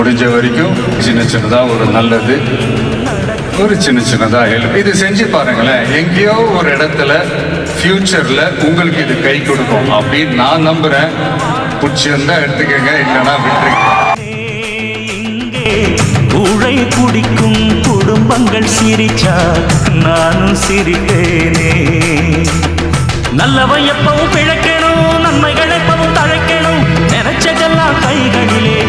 முடிஞ்ச வரைக்கும் சின்ன சின்னதா ஒரு நல்லது, ஒரு சின்ன சின்னதா ஹெல்ப் இது செஞ்சு பாருங்களேன். எங்கேயோ ஒரு இடத்துல ஃபியூச்சர்ல உங்களுக்கு இது கை கொடுக்கும் அப்படின்னு நான் நம்புறேன். பிடிச்சிருந்தா எடுத்துக்கங்க, இல்லைன்னா விட்டுருங்க. ஊழை குடிக்கும் குடும்பங்கள் சிரிச்சா நானும் சிரிப்பேனே. நல்லவை எப்பவும் பிழைக்கணும், நன்மைகள் எப்பவும் தழைக்கணும், நினைச்சதெல்லாம் கைகளிலே